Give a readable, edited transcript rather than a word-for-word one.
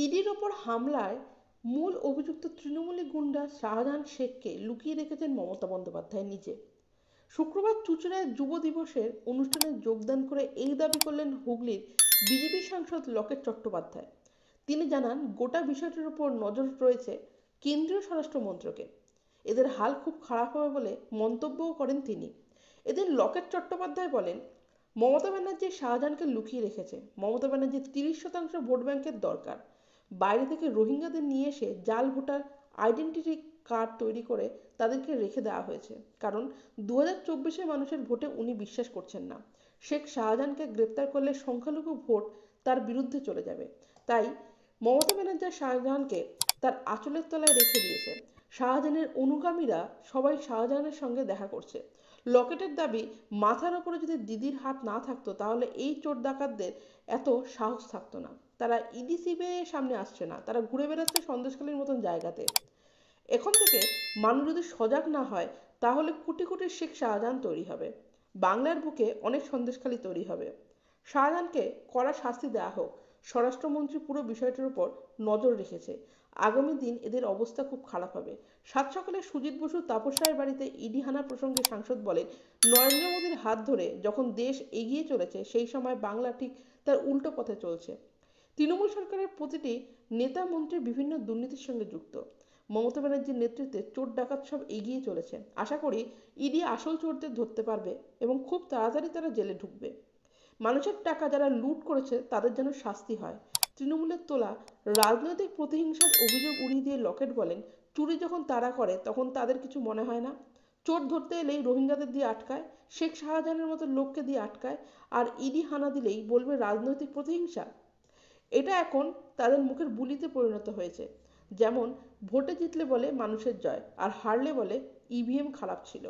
ইডির ওপর হামলায় মূল অভিযুক্ত তৃণমূলী গুন্ডা শাহজাহান শেখকে লুকিয়ে রেখেছেন মমতা বন্দ্যোপাধ্যায় নিজে। শুক্রবার চুঁচুড়ায় যুব দিবসের অনুষ্ঠানে যোগদান করে এই দাবি করলেন হুগলির বিজেপি সাংসদ লকেট চট্টোপাধ্যায়। তিনি জানান, গোটা বিষয়টির উপর নজর রয়েছে কেন্দ্রীয় স্বরাষ্ট্র মন্ত্রকের। এদের হাল খুব খারাপ হবে বলে মন্তব্যও করেন তিনি। এদিন লকেট চট্টোপাধ্যায় বলেন, মমতা ব্যানার্জি শাহজাহানকে লুকিয়ে রেখেছে। মমতা ব্যানার্জির 30% ভোট ব্যাংকের দরকার। বাইরে থেকে রোহিঙ্গাদের নিয়ে এসে জাল ভোটার আইডেন্টিটি কার্ড তৈরি করে তাদেরকে রেখে দেওয়া হয়েছে। কারণ 2024 মানুষের ভোটে উনি বিশ্বাস করছেন না। শেখ শাহজাহানকে গ্রেপ্তার করলে সংখ্যালঘু ভোট তার বিরুদ্ধে চলে যাবে। তাই মমতা ব্যানার্জি শাহজাহানকে তার আঁচলের তলায় রেখে দিয়েছে। শাহজাহানের অনুগামীরা সবাই শাহজাহানের সঙ্গে দেখা করছে। লকেটের দাবি, মাথার ওপরে যদি দিদির হাত না থাকতো তাহলে এই চোর ডাকাতদের এত সাহস থাকতো না। তারা ইডি সিবিআই এর সামনে আসছে না, তারা ঘুরে বেড়াচ্ছে সন্দেশখালীর মতন জায়গাতে। এখন থেকে মানুষ যদি সজাগ না হয় তাহলে কোটি কোটি শেখ শাহজাহান তৈরি হবে। বাংলার বুকে অনেক সন্দেশখালী তৈরি হবে। শাহজাহানকে কড়া শাস্তি দেওয়া হোক। স্বরাষ্ট্রমন্ত্রী পুরো বিষয়টির উপর নজর রেখেছে। আগামী দিন এদের অবস্থা খুব খারাপ হবে। সাত সকালে সুজিত বসু তাপস রায়ের বাড়িতে ইডি হানা প্রসঙ্গে সাংসদ বলেন, নরেন্দ্র মোদীর হাত ধরে যখন দেশ এগিয়ে চলেছে সেই সময় বাংলা ঠিক তার উল্টো পথে চলছে। তৃণমূল সরকারের প্রতিটি নেতা মন্ত্রী বিভিন্ন দুর্নীতির সঙ্গে যুক্ত। মমতা ব্যানার্জির নেতৃত্বে চোর ডাকাত সব এগিয়ে চলেছে। আশা করি ইডি আসল চোরদের ধরতে পারবে এবং খুব তাড়াতাড়ি তারা জেলে ঢুকবে। মানুষের টাকা যারা লুট করেছে তাদের যেন শাস্তি হয়। তৃণমূলের তোলা রাজনৈতিক প্রতিহিংসার অভিযোগ উড়িয়ে দিয়ে লকেট বলেন, চুরি যখন তারা করে তখন তাদের কিছু মনে হয় না। চোর ধরতে এলেই রোহিঙ্গাদের দিয়ে আটকায়, শেখ শাহজাহানের মতো লোককে দিয়ে আটকায়, আর ইডি হানা দিলেই বলবে রাজনৈতিক প্রতিহিংসা। এটা এখন তাদের মুখের বুলিতে পরিণত হয়েছে। যেমন ভোটে জিতলে বলে মানুষের জয়, আর হারলে বলে ইভিএম খারাপ ছিল।